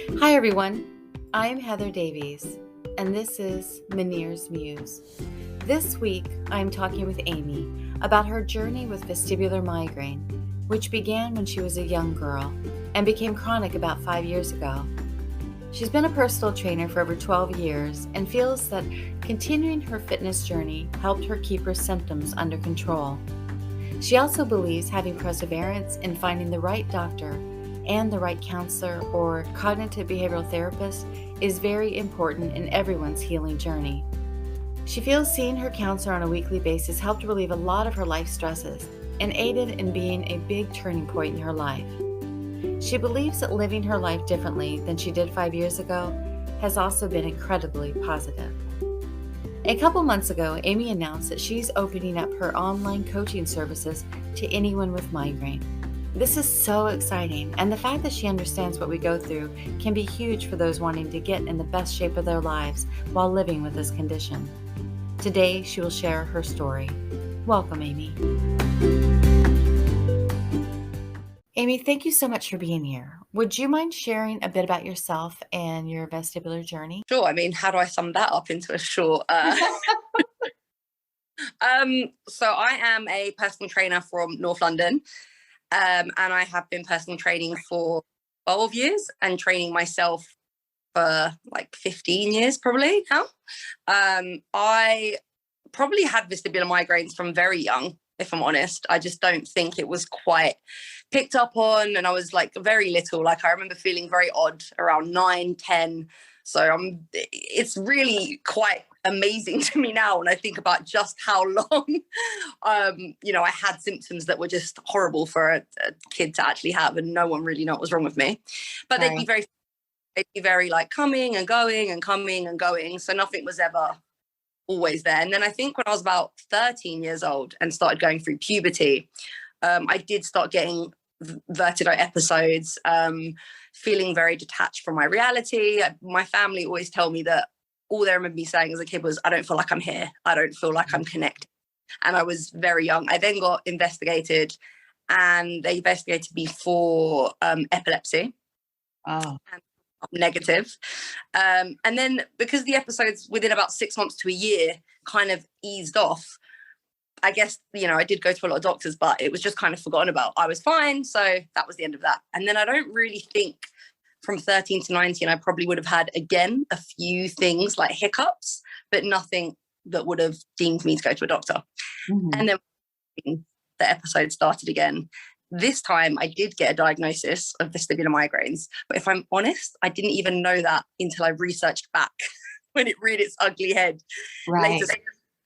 Hi everyone, I'm Heather Davies, and this is Muse. This week, I'm talking with Amy about her journey with vestibular migraine, which began when she was a young girl and became chronic about 5 years ago. She's been a personal trainer for over 12 years and feels that continuing her fitness journey helped her keep her symptoms under control. She also believes having perseverance in finding the right doctor and the right counselor or cognitive behavioral therapist is very important in everyone's healing journey. She feels seeing her counselor on a weekly basis helped relieve a lot of her life stresses and aided in being a big turning point in her life. She believes that living her life differently than she did 5 years ago has also been incredibly positive. A couple months ago, Amy announced that she's opening up her online coaching services to anyone with migraine. This is so exciting, and the fact that she understands what we go through can be huge for those wanting to get in the best shape of their lives while living with this condition. Today, she will share her story. Welcome, Amy. Amy, thank you so much for being here. Would you mind sharing a bit about yourself and your vestibular journey? Sure. I mean, how do I sum that up into a short? So I am a personal trainer from North London, and I have been personal training for 12 years and training myself for like 15 years probably now. I probably had vestibular migraines from very young, if I'm honest. I just don't think it was quite picked up on, and I was like very little. Like I remember feeling very odd around 9, 10. So it's really quite amazing to me now when I think about just how long, I had symptoms that were just horrible for a kid to actually have, and no one really knew what was wrong with me. But Right. they'd be very like coming and going and coming and going. So nothing was ever always there. And then I think when I was about 13 years old and started going through puberty, I did start getting vertigo episodes, feeling very detached from my reality. My family always tell me that all they remember me saying as a kid was, I don't feel like I'm here. I don't feel like I'm connected. And I was very young. I then got investigated, and they investigated me for epilepsy. Oh. And negative. And then because the episodes within about 6 months to a year kind of eased off, I guess, I did go to a lot of doctors, but it was just kind of forgotten about. I was fine. So that was the end of that. And then I don't really think from 13 to 19, I probably would have had, again, a few things like hiccups, but nothing that would have deemed me to go to a doctor. Mm-hmm. And then the episode started again. This time I did get a diagnosis of vestibular migraines, but if I'm honest, I didn't even know that until I researched back when it reared its ugly head. Right. Later,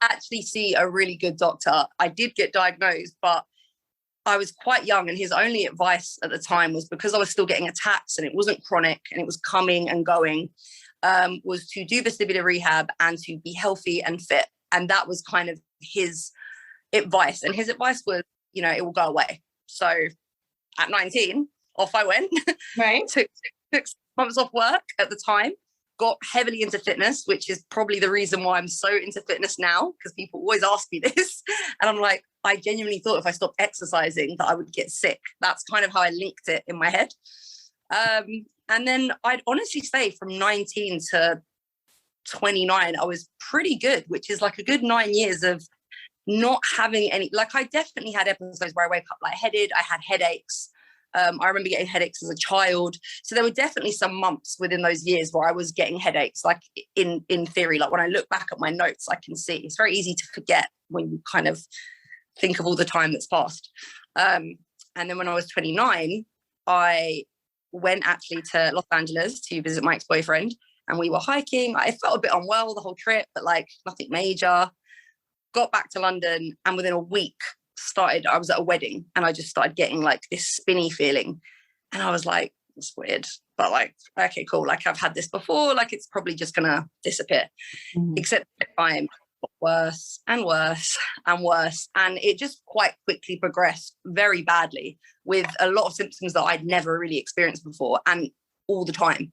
actually see a really good doctor. I did get diagnosed, but I was quite young, and his only advice at the time was, because I was still getting attacks and it wasn't chronic and it was coming and going, was to do vestibular rehab and to be healthy and fit. And that was kind of his advice. And his advice was, it will go away. So at 19, off I went. Right. took 6 months off work at the time, got heavily into fitness, which is probably the reason why I'm so into fitness now, because people always ask me this. And I'm like, I genuinely thought if I stopped exercising that I would get sick. That's kind of how I linked it in my head. And then I'd honestly say from 19 to 29, I was pretty good, which is like a good 9 years of not having any, like I definitely had episodes where I wake up lightheaded. I had headaches. I remember getting headaches as a child. So there were definitely some months within those years where I was getting headaches, like in theory. Like when I look back at my notes, I can see it's very easy to forget when you kind of think of all the time that's passed. And then when I was 29, I went actually to Los Angeles to visit my ex-boyfriend, and we were hiking. I felt a bit unwell the whole trip, but like nothing major. Got back to London, and within a week I was at a wedding, and I just started getting like this spinny feeling. And I was like, it's weird, but like, okay, cool. Like I've had this before, like it's probably just gonna disappear. Mm-hmm. Except the time got worse and worse and worse. And it just quite quickly progressed very badly, with a lot of symptoms that I'd never really experienced before and all the time.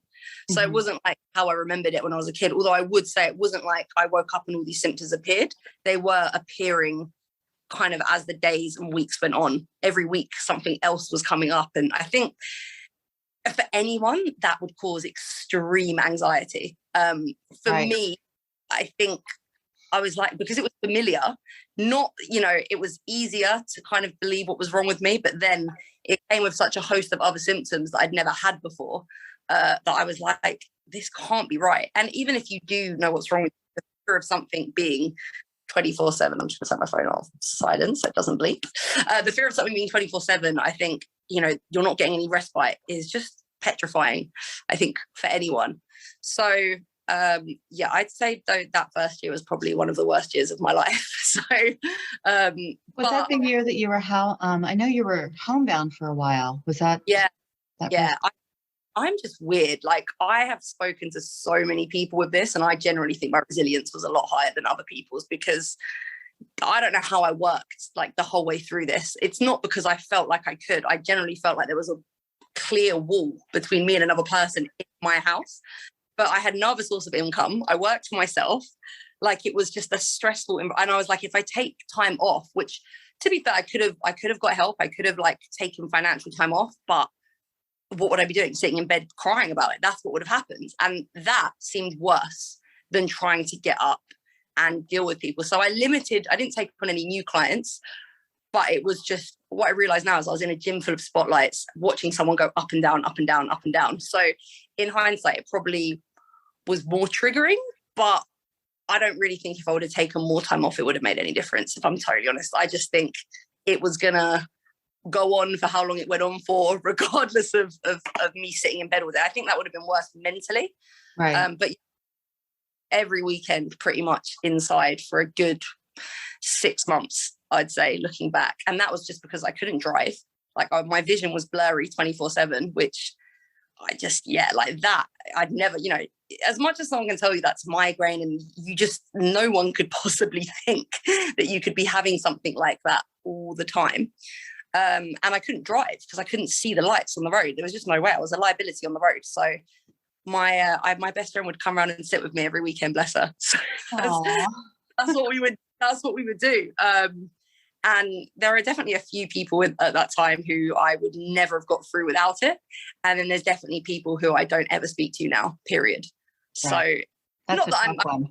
So it wasn't like how I remembered it when I was a kid, although I would say it wasn't like I woke up and all these symptoms appeared. They were appearing kind of as the days and weeks went on. Every week something else was coming up. And I think for anyone, that would cause extreme anxiety. For me, I think I was like, because it was familiar, not, it was easier to kind of believe what was wrong with me, but then it came with such a host of other symptoms that I'd never had before, that I was like, this can't be right. And even if you do know what's wrong with you, the fear of something being 24/7, I'm just gonna set my phone off silence so it doesn't bleep. The fear of something being 24/7, I think, you're not getting any respite is just petrifying, I think, for anyone. So I'd say though that first year was probably one of the worst years of my life. So was that the year that you were I know you were homebound for a while. Was that? Yeah. I'm just weird. Like, I have spoken to so many people with this, and I generally think my resilience was a lot higher than other people's, because I don't know how I worked like the whole way through this. It's not because I felt like I could. I generally felt like there was a clear wall between me and another person in my house. But I had no other source of income. I worked for myself. Like, it was just a stressful, and I was like, if I take time off, which, to be fair, I could have got help. I could have like taken financial time off, but what would I be doing? Sitting in bed crying about it? That's what would have happened. And that seemed worse than trying to get up and deal with people. So I didn't take on any new clients, but it was just, what I realized now is I was in a gym full of spotlights watching someone go up and down, up and down, up and down. So in hindsight, it probably was more triggering, but I don't really think if I would have taken more time off, it would have made any difference, if I'm totally honest. I just think it was going to go on for how long it went on for, regardless of me sitting in bed all day. I think that would have been worse mentally. Right. But every weekend, pretty much inside for a good 6 months, I'd say, looking back. And that was just because I couldn't drive. Like, my vision was blurry 24/7, which I just, like that. I'd never, as much as someone can tell you that's migraine, and no one could possibly think that you could be having something like that all the time. And I couldn't drive because I couldn't see the lights on the road. There was just no way. I was a liability on the road. So my best friend would come around and sit with me every weekend, bless her. So that's what we would do. And there are definitely a few people at that time who I would never have got through without it. And then there's definitely people who I don't ever speak to now, period. Right. So not that I'm,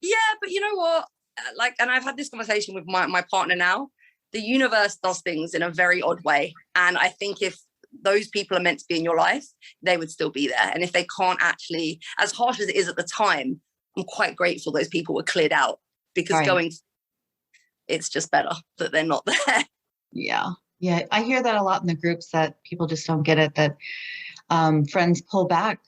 yeah, but you know what? Like, and I've had this conversation with my partner now. The universe does things in a very odd way. And I think if those people are meant to be in your life, they would still be there. And if they can't actually, as harsh as it is at the time, I'm quite grateful those people were cleared out, because it's just better that they're not there. Yeah. I hear that a lot in the groups, that people just don't get it, that friends pull back.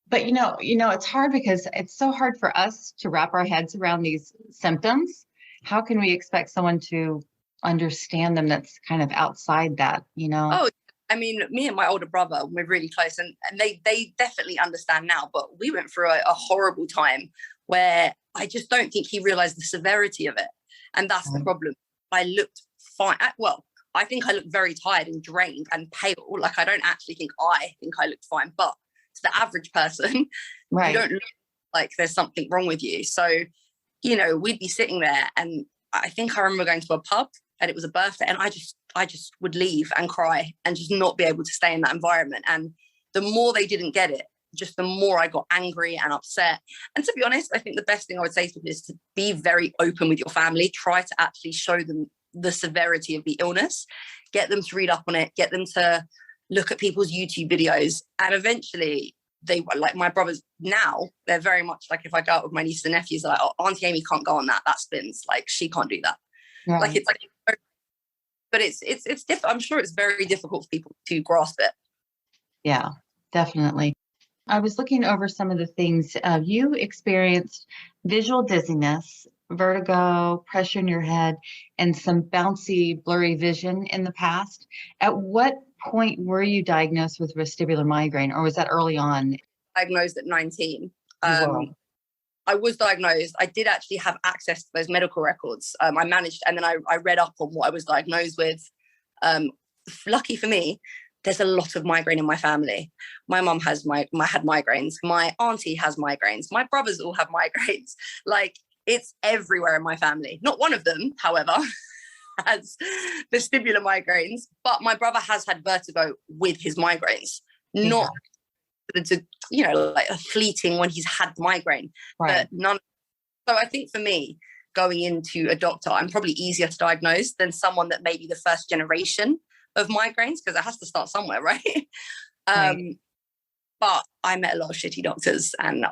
But, it's hard because it's so hard for us to wrap our heads around these symptoms. How can we expect someone to understand them that's kind of outside that, Oh, I mean, me and my older brother, we're really close, and they definitely understand now, but we went through a horrible time where I just don't think he realized the severity of it. And that's the problem. I looked fine. Well, I think I looked very tired and drained and pale. Like, I don't actually think I looked fine, but to the average person, you don't look like there's something wrong with you. So, we'd be sitting there, and I think I remember going to a pub, and it was a birthday, and I just would leave and cry and just not be able to stay in that environment. And the more they didn't get it, just the more I got angry and upset. And to be honest, I think the best thing I would say to them is to be very open with your family. Try to actually show them the severity of the illness, get them to read up on it, get them to look at people's YouTube videos. And eventually they, like my brothers now, they're very much like, if I go out with my nieces and nephews, they're like, oh, Auntie Amy can't go on that spins. Like, she can't do that. Right. Like, it's like, but it's different. I'm sure it's very difficult for people to grasp it. Yeah, definitely. I was looking over some of the things. You experienced visual dizziness, vertigo, pressure in your head, and some bouncy, blurry vision in the past. At what point were you diagnosed with vestibular migraine, or was that early on? Diagnosed at 19. I was diagnosed. I did actually have access to those medical records. I managed, and then I read up on what I was diagnosed with. Lucky for me, there's a lot of migraine in my family. My mum had migraines. My auntie has migraines. My brothers all have migraines. Like, it's everywhere in my family. Not one of them, however, has vestibular migraines, but my brother has had vertigo with his migraines. not to, like a fleeting when he's had the migraine, Right. but none. So I think for me, going into a doctor, I'm probably easier to diagnose than someone that may be the first generation of migraines, because it has to start somewhere, right? Right. But I met a lot of shitty doctors, and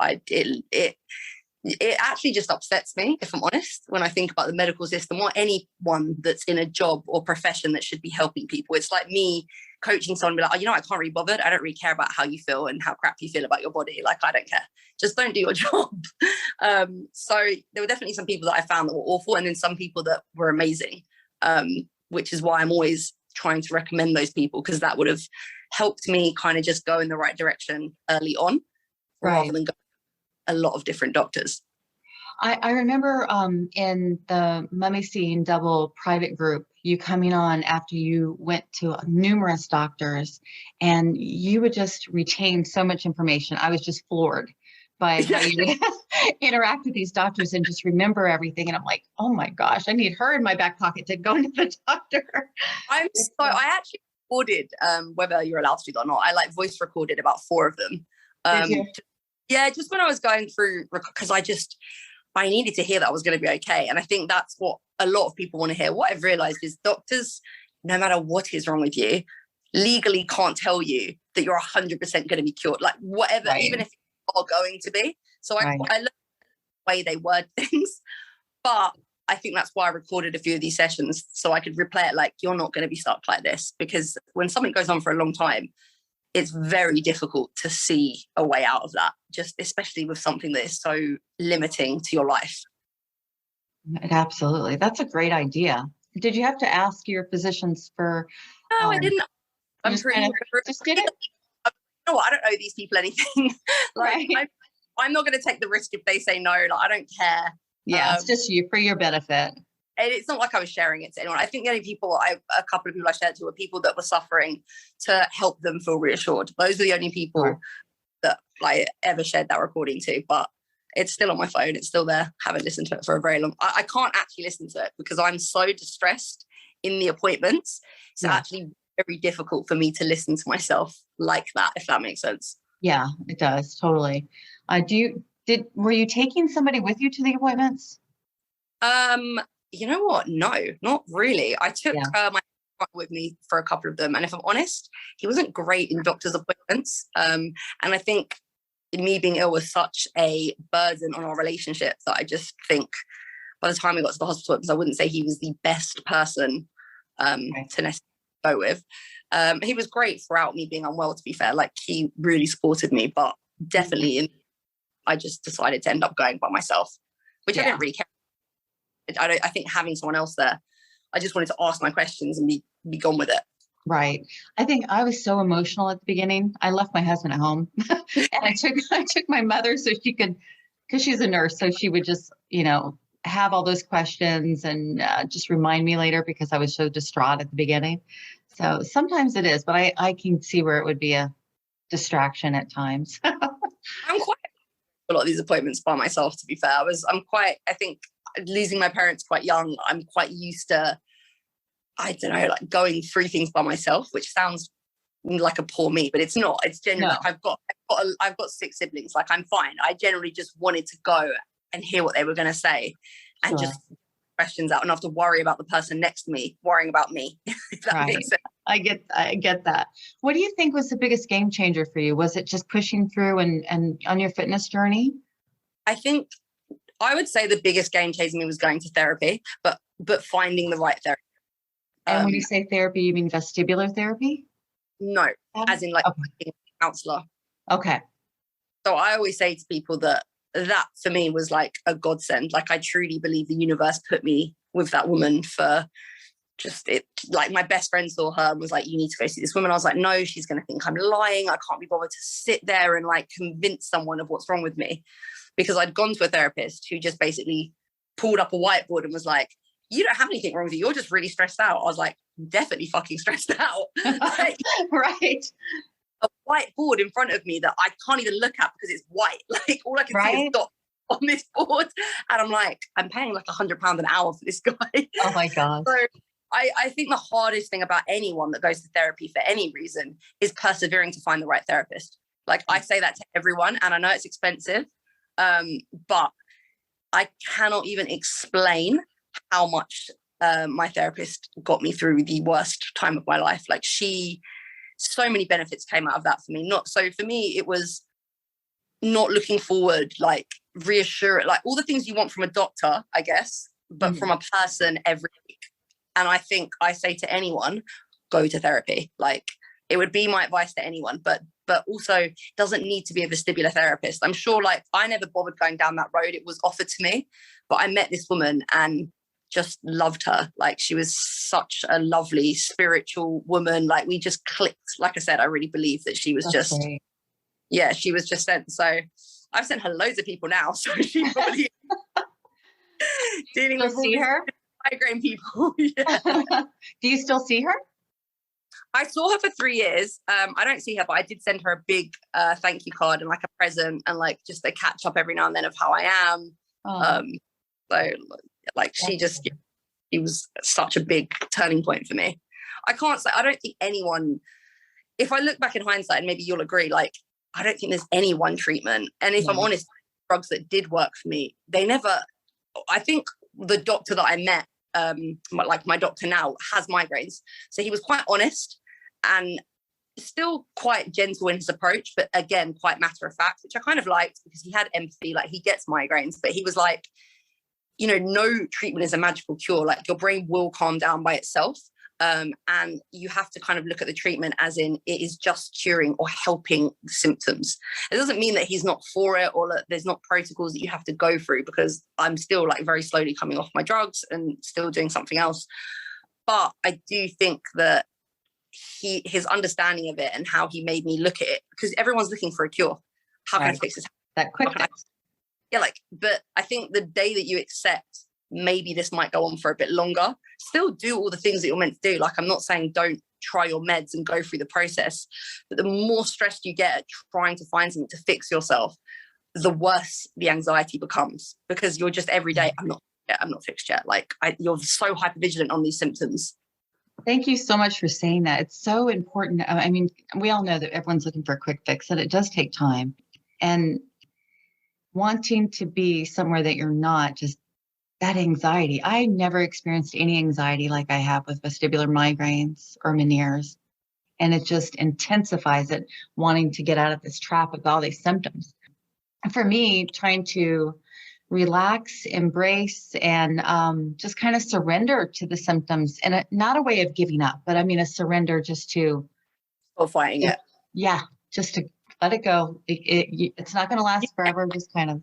it actually just upsets me, if I'm honest, when I think about the medical system or anyone that's in a job or profession that should be helping people. It's like me coaching someone, be like, oh, I can't really bother. I don't really care about how you feel and how crap you feel about your body. Like, I don't care. Just don't do your job. So there were definitely some people that I found that were awful, and then some people that were amazing, which is why I'm always trying to recommend those people, because that would have helped me kind of just go in the right direction early on, rather than go a lot of different doctors. I remember in the Mummy Scene Double private group, you coming on after you went to numerous doctors, and you would just retain so much information. I was just floored by how you would interact with these doctors and just remember everything. And I'm like, oh my gosh, I need her in my back pocket to go into the doctor. I actually recorded, whether you're allowed to do that or not, I like voice recorded about 4 of them. Did you? Yeah, just when I was going through, because I needed to hear that I was going to be okay. And I think that's what a lot of people want to hear. What I've realized is doctors, no matter what is wrong with you, legally can't tell you that you're 100% going to be cured. Like whatever, even if you are going to be. So I love the way they word things. But I think that's why I recorded a few of these sessions, so I could replay it like, you're not going to be stuck like this. Because when something goes on for a long time, it's very difficult to see a way out of that, just especially with something that is so limiting to your life. Absolutely. That's a great idea. Did you have to ask your physicians for? No, I didn't. I'm just pretty. just did it? You know what? I don't owe these people anything. I'm not going to take the risk if they say no. Like, I don't care. Yeah, it's just you for your benefit. And it's not like I was sharing it to anyone. I think the only people a couple of people I shared to were people that were suffering, to help them feel reassured. Those were the only people that I ever shared that recording to. But it's still on my phone. It's still there. Haven't listened to it for a very long. I can't actually listen to it because I'm so distressed in the appointments. It's actually very difficult for me to listen to myself like that, if that makes sense. Yeah, it does. Totally. Were you taking somebody with you to the appointments? You know what? No, not really. I took my partner with me for a couple of them. And if I'm honest, he wasn't great in doctor's appointments. And I think me being ill was such a burden on our relationship that I just think by the time we got to the hospital, because I wouldn't say he was the best person to necessarily go with. He was great throughout me being unwell, to be fair. Like, he really supported me, but definitely I just decided to end up going by myself, which I didn't really care. I think having someone else there, I just wanted to ask my questions and be gone with it. Right. I think I was so emotional at the beginning. I left my husband at home and I took my mother so she could, because she's a nurse, so she would just, have all those questions and just remind me later, because I was so distraught at the beginning. So sometimes it is, but I can see where it would be a distraction at times. I'm quite a lot of these appointments by myself, to be fair. I think losing my parents quite young, I'm quite used to, I don't know, like going through things by myself, which sounds like a poor me, but it's not. It's genuinely like I've got 6 siblings. Like, I'm fine. I generally just wanted to go and hear what they were going to say and just questions out and not have to worry about the person next to me worrying about me. If that makes sense. I get that. What do you think was the biggest game changer for you? Was it just pushing through and on your fitness journey? I think I would say the biggest game changer me was going to therapy, but finding the right therapy. And when you say therapy, you mean vestibular therapy? No, as in like a counselor. Okay. So I always say to people that for me was like a godsend. Like, I truly believe the universe put me with that woman for just it. Like, my best friend saw her and was like, you need to go see this woman. I was like, no, she's going to think I'm lying. I can't be bothered to sit there and like convince someone of what's wrong with me, because I'd gone to a therapist who just basically pulled up a whiteboard and was like, you don't have anything wrong with you. You're just really stressed out. I was like, definitely fucking stressed out. Like, right. A whiteboard in front of me that I can't even look at because it's white. Like, all I can see is dots on this board. And I'm like, I'm paying like £100 an hour for this guy. Oh my God. So I think the hardest thing about anyone that goes to therapy for any reason is persevering to find the right therapist. Like, I say that to everyone, and I know it's expensive, but I cannot even explain how much my therapist got me through the worst time of my life. Like, so many benefits came out of that for me. For me, it was not looking forward, like reassuring, like all the things you want from a doctor, I guess, but from a person every week. And I think I say to anyone, go to therapy. Like, it would be my advice to anyone, but also doesn't need to be a vestibular therapist. I'm sure, like, I never bothered going down that road. It was offered to me, but I met this woman and just loved her. Like, she was such a lovely spiritual woman. Like, we just clicked. Like I said, I really believe that she was she was just sent. So I've sent her loads of people now. So she probably dealing with see her migraine people. Yeah. Do you still see her? I saw her for 3 years. I don't see her, but I did send her a big thank you card and like a present and like just a catch up every now and then of how I am. So like she was such a big turning point for me. I don't think anyone, if I look back in hindsight, and maybe you'll agree, like, I don't think there's any one treatment. And if I'm honest, drugs that did work for me, I think the doctor that I met, like my doctor now, has migraines. So he was quite honest and still quite gentle in his approach, but again, quite matter of fact, which I kind of liked because he had empathy. Like, he gets migraines, but he was like, you know, no treatment is a magical cure. Like, your brain will calm down by itself. And you have to kind of look at the treatment as in it is just curing or helping the symptoms. It doesn't mean that he's not for it or that there's not protocols that you have to go through, because I'm still like very slowly coming off my drugs and still doing something else. But I do think that his understanding of it and how he made me look at it, because everyone's looking for a cure. How can I fix this? That quick fix. Yeah, like, but I think the day that you accept maybe this might go on for a bit longer, still do all the things that you're meant to do. Like, I'm not saying don't try your meds and go through the process, but the more stressed you get at trying to find something to fix yourself, the worse the anxiety becomes, because you're just every day, I'm not fixed yet. Like, you're so hypervigilant on these symptoms. Thank you so much for saying that. It's so important. I mean, we all know that everyone's looking for a quick fix, and it does take time. And wanting to be somewhere that you're not, just that anxiety. I never experienced any anxiety like I have with vestibular migraines or Meniere's. And it just intensifies it, wanting to get out of this trap of all these symptoms. And for me, trying to relax, embrace, and just kind of surrender to the symptoms, and not a way of giving up, but I mean a surrender just to fighting it. Yeah, just to let it go. It's not going to last forever. Just kind of.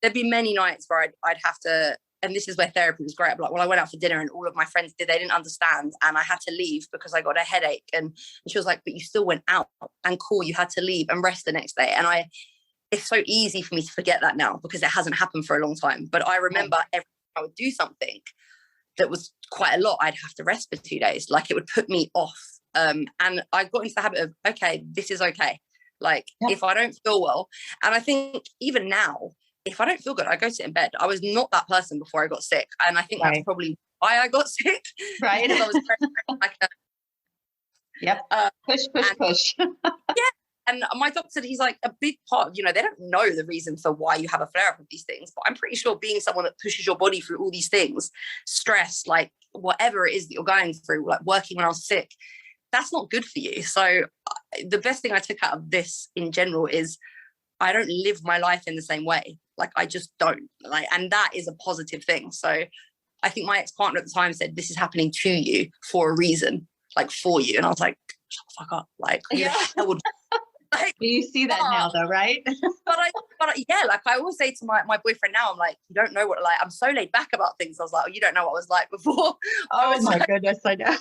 There'd be many nights where I'd have to, and this is where therapy was great. Like, when I went out for dinner and all of my friends they didn't understand, and I had to leave because I got a headache, and she was like, "But you still went out, and cool, you had to leave and rest the next day." And it's so easy for me to forget that now because it hasn't happened for a long time. But I remember every time I would do something that was quite a lot, I'd have to rest for 2 days. Like, it would put me off. And I got into the habit of, okay, this is okay. Like, if I don't feel well, and I think even now, if I don't feel good, I go sit in bed. I was not that person before I got sick. And I think that's probably why I got sick. Right. Because I was very like push. Yeah. And my doctor said, he's like, a big part, they don't know the reason for why you have a flare up of these things. But I'm pretty sure being someone that pushes your body through all these things, stress, like whatever it is that you're going through, like working when I was sick, that's not good for you. So the best thing I took out of this in general is I don't live my life in the same way. Like, I just don't. Like, and that is a positive thing. So I think my ex-partner at the time said, this is happening to you for a reason, like for you. And I was like, shut the fuck up. Like, who the hell would like, you see that now though, right? but yeah, like I always say to my boyfriend now, I'm like, you don't know what, like, I'm so laid back about things. I was like, oh, you don't know what I was like before. Oh my goodness, I know.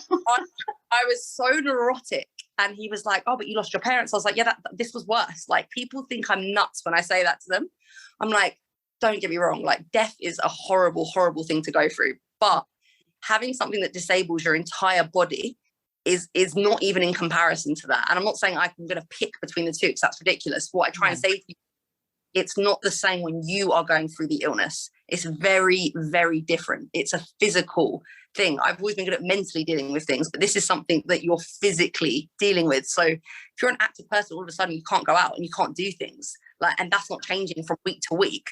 I was so neurotic. And he was like, oh, but you lost your parents. I was like, yeah, this was worse. Like, people think I'm nuts when I say that to them. I'm like, don't get me wrong. Like, death is a horrible, horrible thing to go through. But having something that disables your entire body is not even in comparison to that. And I'm not saying I'm going to pick between the two, because that's ridiculous. What I try and say to you, it's not the same when you are going through the illness. It's very, very different. It's a physical thing. I've always been good at mentally dealing with things, but this is something that you're physically dealing with. So if you're an active person, all of a sudden you can't go out and you can't do things, like, and that's not changing from week to week,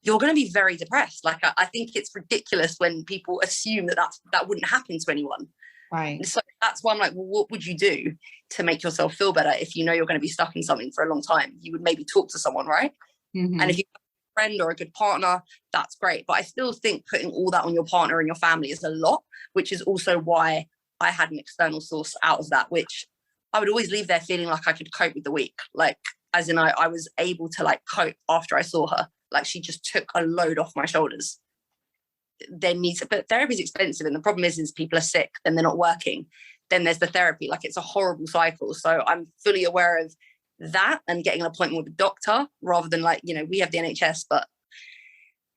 you're going to be very depressed. Like, I think it's ridiculous when people assume that wouldn't happen to anyone. Right. So that's why I'm like, well, what would you do to make yourself feel better if you know you're going to be stuck in something for a long time? You would maybe talk to someone, right? Mm-hmm. And if you have a friend or a good partner, that's great. But I still think putting all that on your partner and your family is a lot, which is also why I had an external source out of that, which I would always leave there feeling like I could cope with the week. Like, as in I was able to like cope after I saw her. Like, she just took a load off my shoulders. But therapy is expensive, and the problem is people are sick, then they're not working, then there's the therapy. Like, it's a horrible cycle. So I'm fully aware of that and getting an appointment with a doctor rather than, like, you know, we have the NHS, but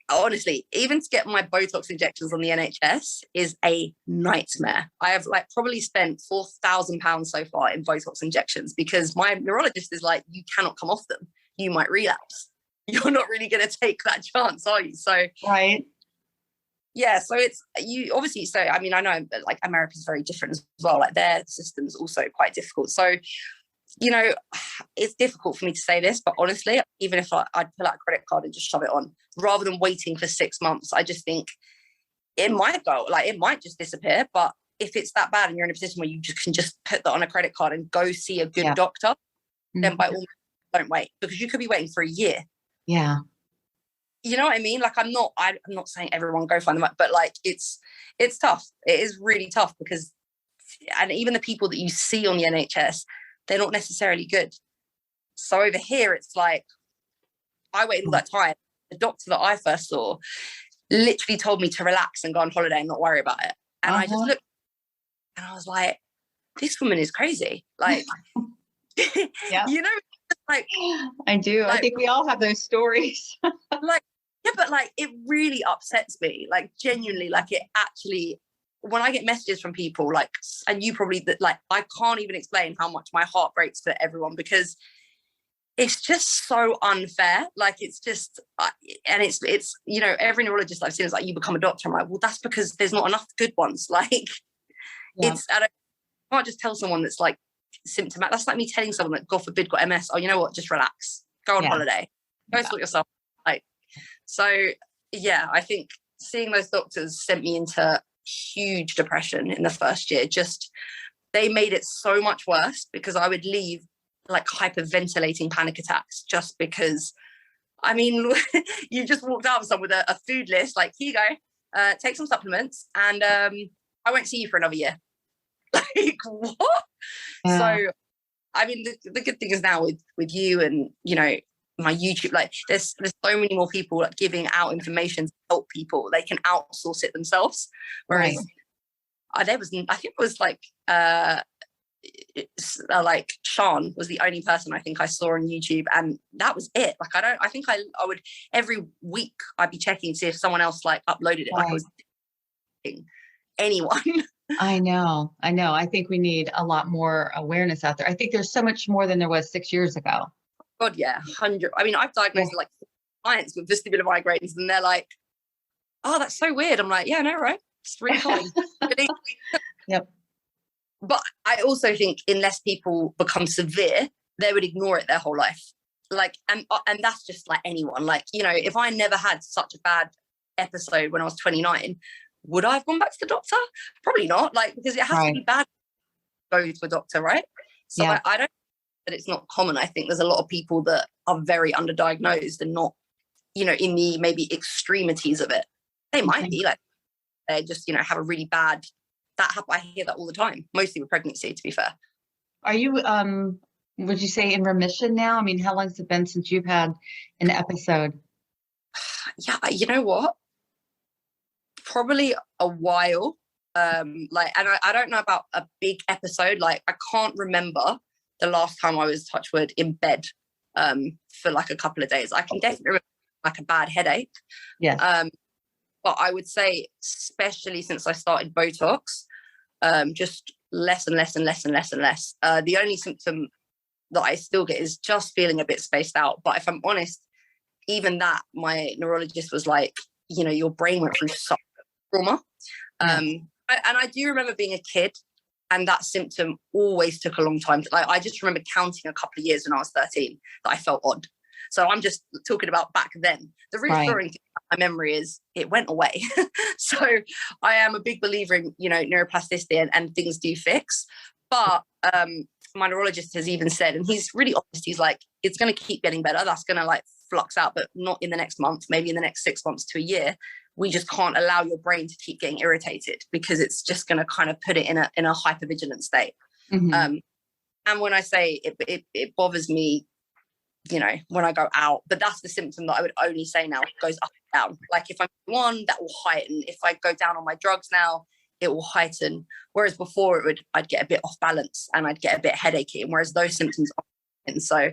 honestly, even to get my botox injections on the NHS is a nightmare. I have like probably spent £4,000 so far in botox injections because my neurologist is like, you cannot come off them, you might relapse. You're not really going to take that chance, are you? So right. Yeah, so it's you obviously. So I mean, I know like America's very different as well. Like, their system's also quite difficult. So, you know, it's difficult for me to say this, but honestly, even if I'd pull out a credit card and just shove it on, rather than waiting for 6 months, I just think it might it might just disappear. But if it's that bad and you're in a position where you can just put that on a credit card and go see a good doctor, then by all means, don't wait, because you could be waiting for a year. Yeah. You know what I mean? Like, I'm not saying everyone go find them, but like, it's tough. It is really tough because, and even the people that you see on the NHS, they're not necessarily good. So over here, it's like, I waited all that time. The doctor that I first saw literally told me to relax and go on holiday and not worry about it. And I just looked and I was like, this woman is crazy. Like, you know, like, I do. Like, I think we all have those stories. Like, yeah, but like, it really upsets me. Like, genuinely, like, it actually, when I get messages from people, like, and you probably, that, like, I can't even explain how much my heart breaks for everyone, because it's just so unfair. Like, it's just, and it's, you know, every neurologist I've seen is like, you become a doctor. I'm like, well, that's because there's not enough good ones. Like, I can't just tell someone that's like symptomatic. That's like me telling someone that, God forbid, got MS. Oh, you know what? Just relax. Go on holiday. Go sort yourself. Like, so yeah, I think seeing those doctors sent me into huge depression in the first year. Just, they made it so much worse because I would leave like hyperventilating panic attacks just because, I mean, you just walked out with someone with a food list, like, here you go, take some supplements and I won't see you for another year. Like, what? Yeah. So, I mean, the good thing is now with you and, you know, my YouTube, like, there's so many more people like giving out information to help people. They can outsource it themselves. Whereas there was, I think it was like Sean was the only person I think I saw on YouTube, and that was it. Like, I think I would every week I'd be checking to see if someone else like uploaded it. Like, I was anyone. I know. I think we need a lot more awareness out there. I think there's so much more than there was 6 years ago. God, yeah, 100. I mean, I've diagnosed like clients with vestibular migraines, and they're like, "Oh, that's so weird." I'm like, "Yeah, I know, right? It's really common." Yep. But I also think unless people become severe, they would ignore it their whole life. Like, and that's just like anyone. Like, you know, if I never had such a bad episode when I was 29, would I have gone back to the doctor? Probably not. Like, because it has to be bad to go to a doctor, right? So I don't. That it's not common. I think there's a lot of people that are very underdiagnosed and not, you know, in the maybe extremities of it. They might be like, they just, you know, have a really bad, I hear that all the time, mostly with pregnancy, to be fair. Are you, would you say in remission now? I mean, how long has it been since you've had an episode? Yeah, you know what? Probably a while. Like, and I don't know about a big episode. Like, I can't remember the last time I was, touch wood, in bed for like a couple of days. I can definitely remember like a bad headache. Yeah. But I would say, especially since I started Botox, just less and less and less and less and less. The only symptom that I still get is just feeling a bit spaced out. But if I'm honest, even that, my neurologist was like, your brain went through such trauma. And I do remember being a kid, and that symptom always took a long time. I just remember counting a couple of years when I was 13 that I felt odd. So I'm just talking about back then. The reassuring thing about my memory is it went away. So I am a big believer in, neuroplasticity and things do fix. But my neurologist has even said, and he's really honest, he's like, it's going to keep getting better. That's going to like flux out, but not in the next month, maybe in the next 6 months to a year. We just can't allow your brain to keep getting irritated because it's just going to kind of put it in a hypervigilant state. And when I say it bothers me, when I go out, but that's the symptom that I would only say now goes up and down. Like if I'm on, that will heighten. If I go down on my drugs now, it will heighten. Whereas before I'd get a bit off balance and I'd get a bit headachy. And whereas those symptoms are, and so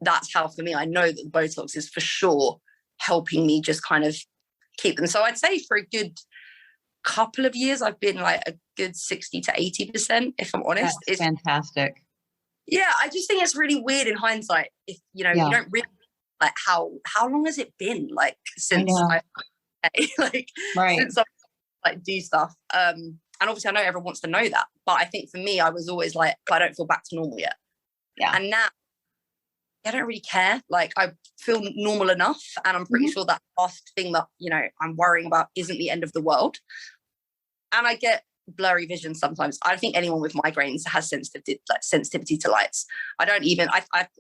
that's how for me, I know that the Botox is for sure helping me just kind of keep them. So I'd say for a good couple of years, I've been like a good 60 to 80%, if I'm honest. That's fantastic. Yeah, I just think it's really weird in hindsight. If you don't really like how long has it been like since since I do stuff. And obviously I know everyone wants to know that, but I think for me I was always like, I don't feel back to normal yet. Yeah. And now I don't really care. Like I feel normal enough, and I'm pretty sure that last thing that I'm worrying about isn't the end of the world. And I get blurry vision sometimes. I think anyone with migraines has sensitivity to lights. I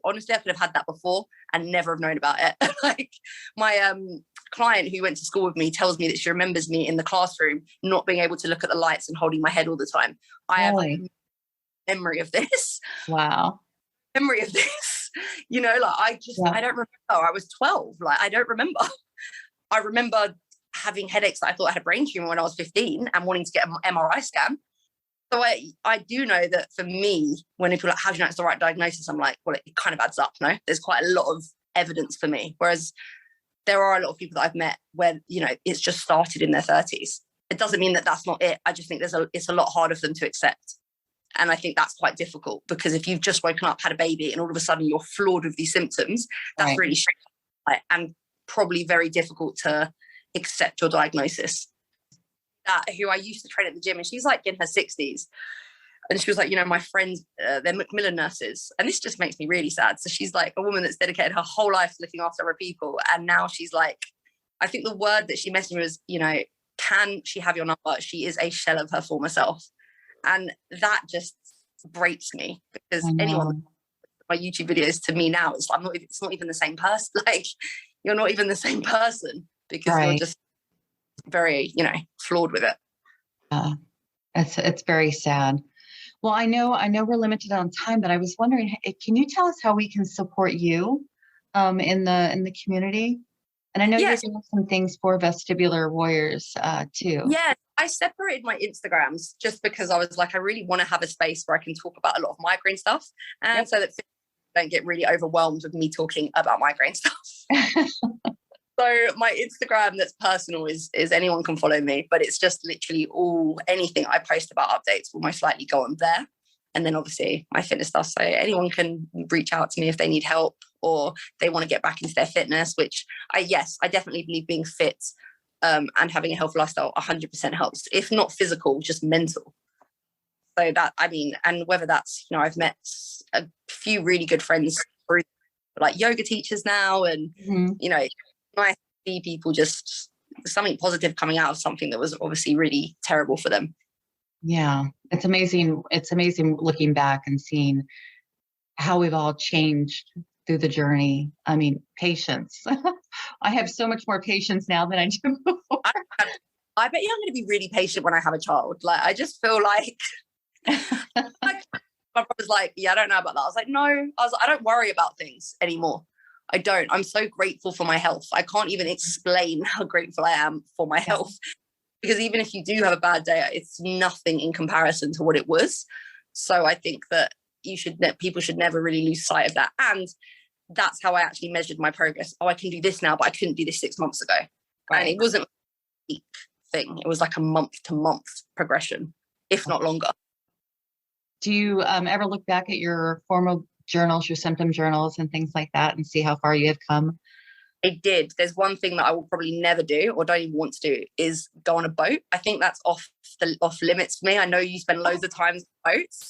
honestly I could have had that before and never have known about it. Like my client who went to school with me tells me that she remembers me in the classroom not being able to look at the lights and holding my head all the time. I have memory of this. Wow. Memory of this. I don't remember. I was 12. Like I don't remember. I remember having headaches that I thought I had a brain tumor when I was 15 and wanting to get an MRI scan. So I do know that for me, when people are like, how do you know it's the right diagnosis? I'm like, well, it kind of adds up, no? There's quite a lot of evidence for me. Whereas there are a lot of people that I've met where, it's just started in their 30s. It doesn't mean that that's not it. I just think it's a lot harder for them to accept. And I think that's quite difficult because if you've just woken up, had a baby, and all of a sudden you're floored with these symptoms, that's really strange and probably very difficult to accept your diagnosis. Who I used to train at the gym, and she's like in her 60s, and she was like, my friends, they're Macmillan nurses, and this just makes me really sad. So she's like a woman that's dedicated her whole life to looking after other people, and now she's like, I think the word that she messaged me was, can she have your number? She is a shell of her former self, and that just breaks me because anyone my YouTube videos to me now, it's not even the same person. Like you're not even the same person because you're just very, flawed with it. It's very sad. Well, I know we're limited on time, but I was wondering, can you tell us how we can support you in the community? And I know you're doing some things for Vestibular Warriors too. Yeah, I separated my Instagrams just because I was like, I really want to have a space where I can talk about a lot of migraine stuff, and so that don't get really overwhelmed with me talking about migraine stuff. So my Instagram that's personal is anyone can follow me, but it's just literally anything I post about updates will most likely go on there. And then obviously my fitness stuff. So anyone can reach out to me if they need help or they want to get back into their fitness, which I definitely believe being fit and having a healthy lifestyle 100% helps. If not physical, just mental. So that, and whether that's, I've met a few really good friends through like yoga teachers now, and, I see people just something positive coming out of something that was obviously really terrible for them. Yeah, it's amazing. It's amazing looking back and seeing how we've all changed through the journey. Patience. I have so much more patience now than I did before. I bet you I'm going to be really patient when I have a child. Like, I just feel like, my brother's like, yeah, I don't know about that. I was like, no, I don't worry about things anymore. I don't. I'm so grateful for my health. I can't even explain how grateful I am for my health, because even if you do have a bad day, it's nothing in comparison to what it was. So I think that people should never really lose sight of that. And that's how I actually measured my progress. Oh, I can do this now, but I couldn't do this 6 months ago. Right. And it wasn't a week thing. It was like a month to month progression, if not longer. Do you ever look back at your formal journals, your symptom journals and things like that, and see how far you have come? It did. There's one thing that I will probably never do or don't even want to do is go on a boat. I think that's off limits for me. I know you spend loads of time on boats.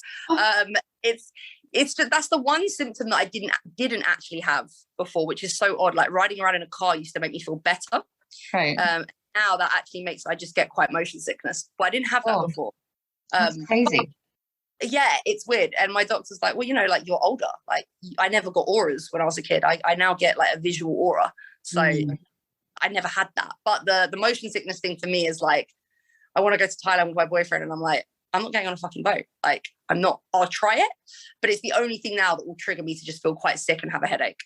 It's just, that's the one symptom that I didn't actually have before, which is so odd. Like riding around in a car used to make me feel better. Right. Now that actually makes, I just get quite motion sickness, but I didn't have that before. That's crazy. Yeah, it's weird. And my doctor's like, well, like you're older. Like I never got auras when I was a kid. I now get like a visual aura. So I never had that. But the motion sickness thing for me is like, I want to go to Thailand with my boyfriend and I'm like, I'm not going on a fucking boat. Like I'll try it, but it's the only thing now that will trigger me to just feel quite sick and have a headache.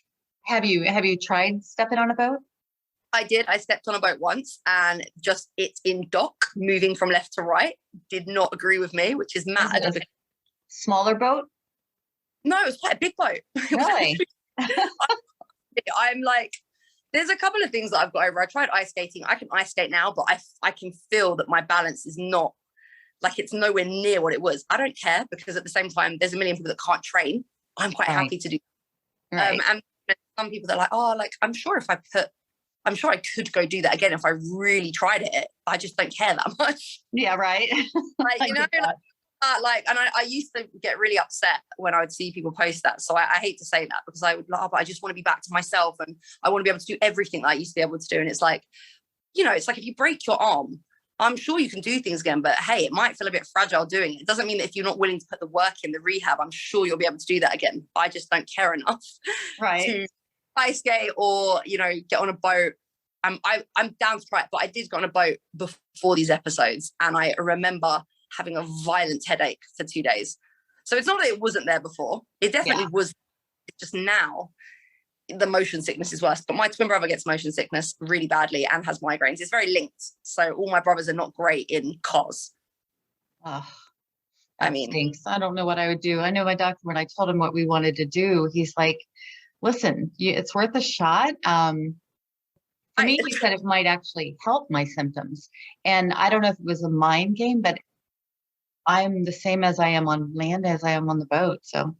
Have you tried stepping on a boat? I did. I stepped on a boat once and just it's in dock, moving from left to right, did not agree with me, which is mad. Is it a smaller boat? No, it was quite a big boat. Really? I'm like, there's a couple of things that I've got over. I tried ice skating. I can ice skate now, but I can feel that my balance is not, like it's nowhere near what it was. I don't care because at the same time, there's a million people that can't train. I'm quite happy to do. Right. And some people that are like, oh, like I'm sure I could go do that again if I really tried it. I just don't care that much. Yeah, right. Like, you know, and I used to get really upset when I would see people post that. So I hate to say that because I would like, oh, but I just want to be back to myself and I want to be able to do everything that I used to be able to do. And it's like, you know, it's like if you break your arm, I'm sure you can do things again, but hey, it might feel a bit fragile doing it. It doesn't mean that if you're not willing to put the work in the rehab, I'm sure you'll be able to do that again. I just don't care enough to ice skate or, you know, get on a boat. I'm down to try it, but I did go on a boat before these episodes and I remember having a violent headache for 2 days. So it's not that it wasn't there before. It definitely was. It's just now the motion sickness is worse. But my twin brother gets motion sickness really badly and has migraines. It's very linked. So all my brothers are not great in cars. Oh, I mean, stinks. I don't know what I would do. I know my doctor, when I told him what we wanted to do, he's like, listen, it's worth a shot. For me, he said it might actually help my symptoms. And I don't know if it was a mind game, but I'm the same as I am on land as I am on the boat. So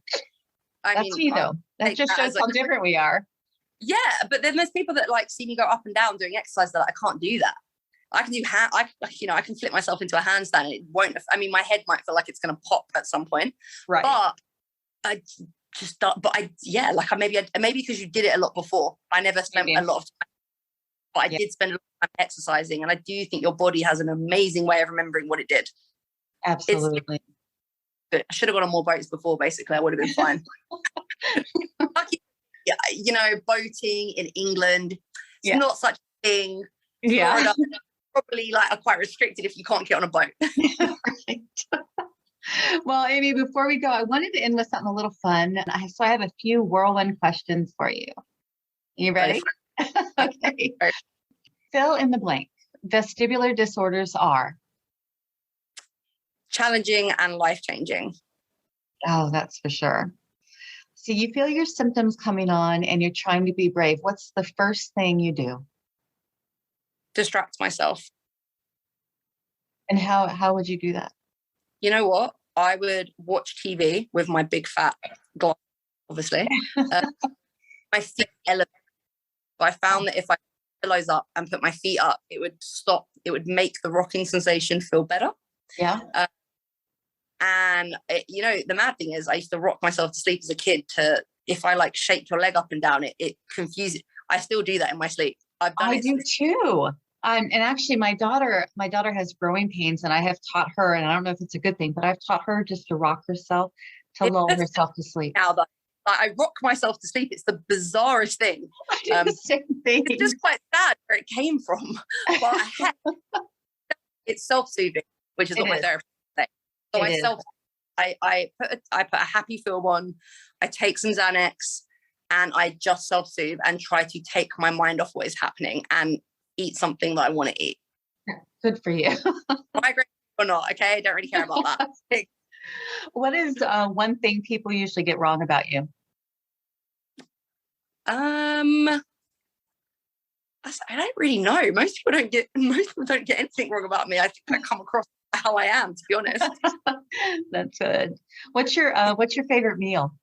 that's me though. That just shows how different we are. Yeah, but then there's people that like see me go up and down doing exercise that I can't do that. I can do I can flip myself into a handstand and it won't. I mean, my head might feel like it's going to pop at some point. Right. But I just don't. But maybe because you did it a lot before. I never spent a lot of time, but I did spend a lot of time exercising, and I do think your body has an amazing way of remembering what it did. Absolutely. I should have gone on more boats before. Basically, I would have been fine. Yeah, you know, boating in England, it's not such a thing. Yeah. Florida, probably like are quite restricted if you can't get on a boat. Right. Well, Amy, before we go, I wanted to end with something a little fun. So I have a few whirlwind questions for you. You ready? Okay. Fill in the blank. Vestibular disorders are? Challenging and life-changing. Oh, that's for sure. So you feel your symptoms coming on and you're trying to be brave. What's the first thing you do? Distract myself. And how would you do that? You know what? I would watch TV with my big fat glass, obviously. My feet elevate. So I found that if I put pillows up and put my feet up, it would make the rocking sensation feel better. Yeah. And you know, the mad thing is I used to rock myself to sleep as a kid if I like shake your leg up and down, it confuses. I still do that in my sleep. I do too. And actually my daughter has growing pains and I have taught her, and I don't know if it's a good thing, but I've taught her just to rock herself, to lull herself to sleep. Now that I rock myself to sleep, it's the bizarrest thing. I do the same thing. It's just quite sad where it came from. But it's self-soothing, which is what my therapist says. So I put a happy film on, I take some Xanax, and I just self-soothe and try to take my mind off what is happening and eat something that I want to eat. Good for you. Migraine or not, okay? I don't really care about that. What is one thing people usually get wrong about you? I don't really know. Most people don't get anything wrong about me. I think I come across how I am, to be honest. That's good. What's your favorite meal?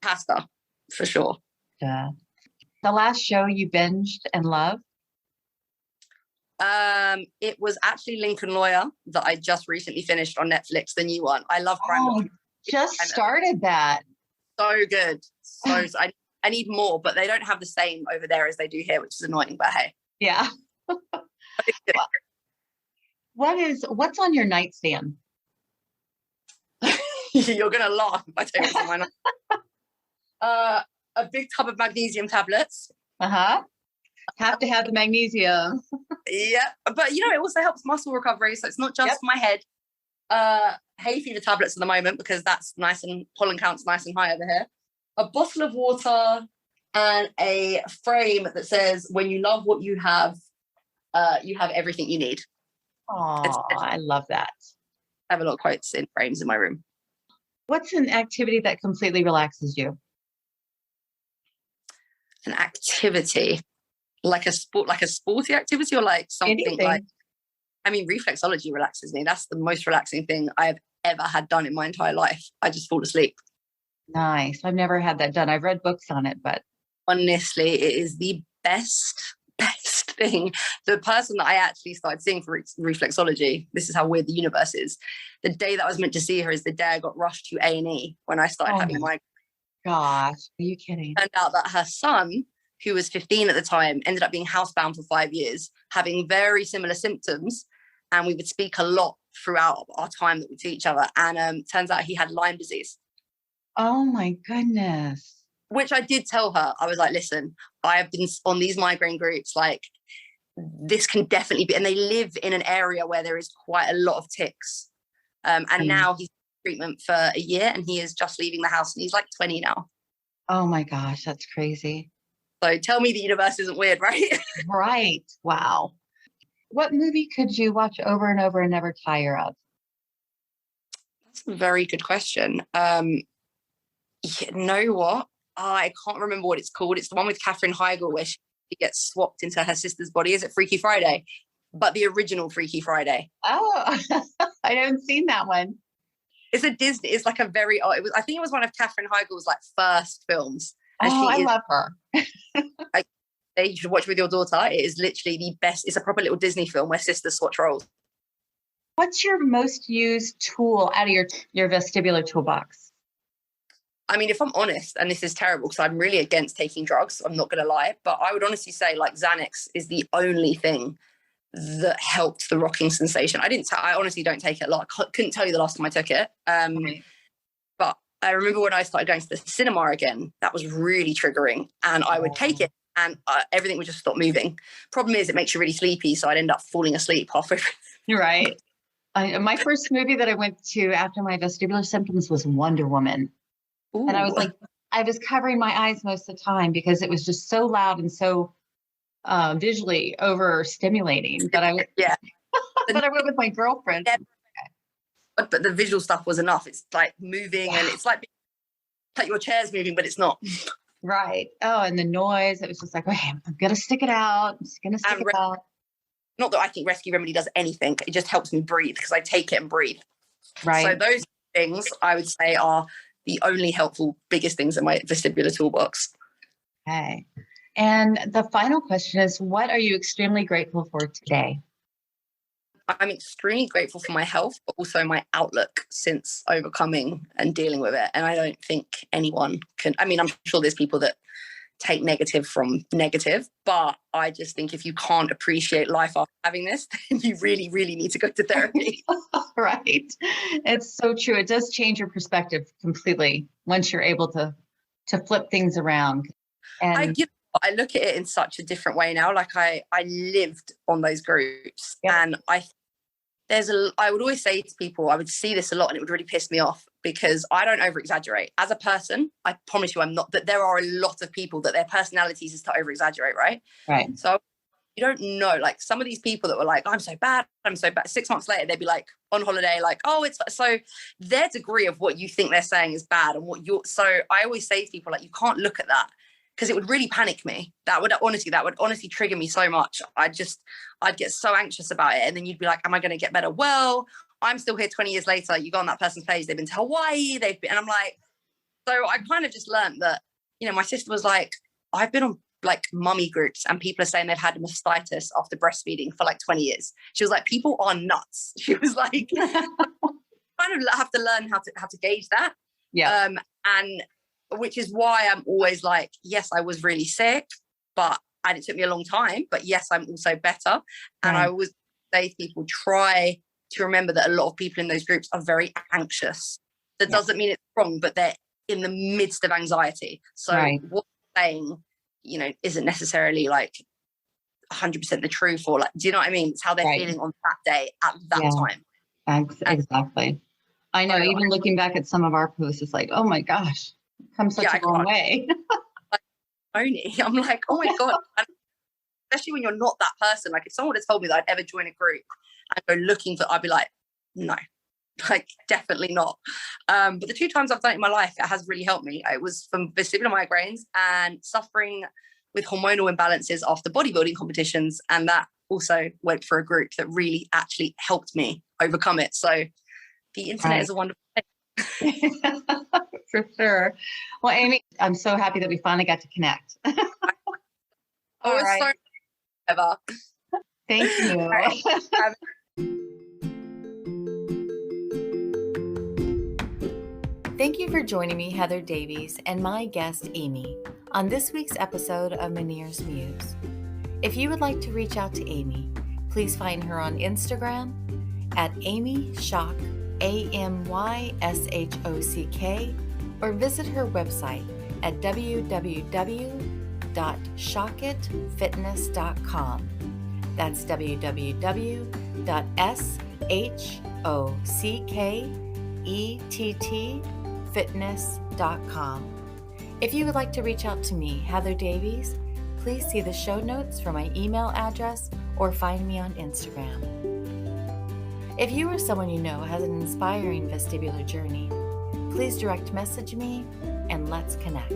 Pasta, for sure. So the last show you binged and loved? It was actually Lincoln Lawyer that I just recently finished on Netflix, the new one. I love crime Oh, documentaries. just started that. So good. So I need more, but they don't have the same over there as they do here, which is annoying, but hey. Yeah. What's on your nightstand? You're gonna laugh if I tell you what's on my nightstand. A big tub of magnesium tablets. Uh-huh. Have to have the magnesium. Yeah, but it also helps muscle recovery, so it's not just for my head. Hay fever tablets at the moment because that's nice and pollen count's nice and high over here. A bottle of water and a frame that says, "When you love what you have everything you need." Oh, I love that. I have a lot of quotes in frames in my room. What's an activity that completely relaxes you? An activity, like a sporty activity, or like something Anything. reflexology relaxes me. That's the most relaxing thing I've ever had done in my entire life. I just fall asleep. Nice. I've never had that done. I've read books on it, but Honestly, it is the best thing. The person that I actually started seeing for reflexology, this is how weird the universe is. The day that I was meant to see her is the day I got rushed to A&E when I started having my. Gosh, are you kidding? Turned out that her son, who was 15 at the time, ended up being housebound for 5 years, having very similar symptoms. And we would speak a lot throughout our time that we see each other. And turns out he had Lyme disease. Oh my goodness. Which I did tell her. I was like, listen, I have been on these migraine groups, like this can definitely be, and they live in an area where there is quite a lot of ticks. And now he's in treatment for a year and he is just leaving the house and he's like 20 now. Oh my gosh, that's crazy. So tell me the universe isn't weird, right? Right. Wow. What movie could you watch over and over and never tire of? That's a very good question. You know what? I can't remember what it's called. It's the one with Katherine Heigl where she gets swapped into her sister's body. Is it Freaky Friday? But the original Freaky Friday. Oh, I haven't seen that one. It's a Disney. It's like a very. I think it was one of Katherine Heigl's like first films. And I love her. You should watch with your daughter. It is literally the best. It's a proper little Disney film where sisters swatch roles. What's your most used tool out of your vestibular toolbox? I mean, if I'm honest, and this is terrible because I'm really against taking drugs, I'm not going to lie, but I would honestly say like Xanax is the only thing that helped the rocking sensation. I honestly don't take it a lot. I couldn't tell you the last time I took it. But I remember when I started going to the cinema again, that was really triggering. And I would take it and everything would just stop moving. Problem is, it makes you really sleepy. So I'd end up falling asleep halfway through. You're right. My first movie that I went to after my vestibular symptoms was Wonder Woman. Ooh. And I was like, I was covering my eyes most of the time because it was just so loud and so visually overstimulating. But I went with my girlfriend. Yeah. But the visual stuff was enough. It's like moving and it's like your chair's moving, but it's not. Right. Oh, and the noise. It was just like, okay, I'm going to stick it out. I'm just going to stick it out. Not that I think Rescue Remedy does anything. It just helps me breathe because I take it and breathe. Right. So those things I would say are the only helpful, biggest things in my vestibular toolbox. Okay. And the final question is, what are you extremely grateful for today? I'm extremely grateful for my health, but also my outlook since overcoming and dealing with it. And I don't think anyone can, I'm sure there's people that take negative from negative, but I just think if you can't appreciate life after having this, then you really, really need to go to therapy. Right. It's so true. It does change your perspective completely once you're able to flip things around. And I look at it in such a different way now. Like I lived on those groups, yep. And I would always say to people, I would see this a lot and it would really piss me off because I don't over exaggerate. As a person, I promise you I'm not, but there are a lot of people that their personalities is to over exaggerate, right? Right. So you don't know, like some of these people that were like, I'm so bad. 6 months later, they'd be like on holiday, like, oh, it's so their degree of what you think they're saying is bad. And so I always say to people, like, you can't look at that because it would really panic me. That would honestly trigger me so much. I'd get so anxious about it. And then you'd be like, am I going to get better? Well, I'm still here 20 years later. You go on that person's page, they've been to Hawaii, and I'm like, so I kind of just learned that, my sister was like, I've been on like mummy groups, and people are saying they've had mastitis after breastfeeding for like 20 years. She was like, people are nuts. She was like, kind of have to learn how to gauge that. Yeah. And which is why I'm always like, yes, I was really sick, and it took me a long time, but yes, I'm also better. And I always say to people, try to remember that a lot of people in those groups are very anxious. That doesn't mean it's wrong, but they're in the midst of anxiety. So what they're saying, you know, isn't necessarily like 100% the truth, or like, do you know what I mean? It's how they're feeling on that day at that time. Exactly. I know, even looking back at some of our posts, it's like, oh my gosh, come such a long way. I'm like, oh my God. And especially when you're not that person. Like if someone had told me that I'd ever join a group and go looking for, I'd be like, no, like definitely not. But the 2 times I've done it in my life, it has really helped me. It was from vestibular migraines and suffering with hormonal imbalances after bodybuilding competitions. And that also went for a group that really actually helped me overcome it. So the internet is a wonderful thing. For sure. Well, Amy, I'm so happy that we finally got to connect. All right. So ever. Thank you. Thank you for joining me, Heather Davies, and my guest, Amy, on this week's episode of Migraines Muse. If you would like to reach out to Amy, please find her on Instagram at Amy Schock, AMYSHOCK, or visit her website at www.shockitfitness.com. That's www.shocketfitness.com. If you would like to reach out to me, Heather Davies, please see the show notes for my email address or find me on Instagram. If you or someone you know has an inspiring vestibular journey, please direct message me and let's connect.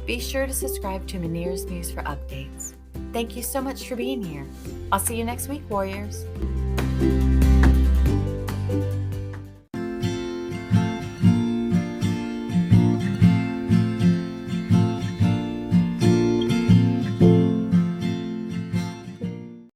Be sure to subscribe to Migraines Muse for updates. Thank you so much for being here. I'll see you next week, warriors.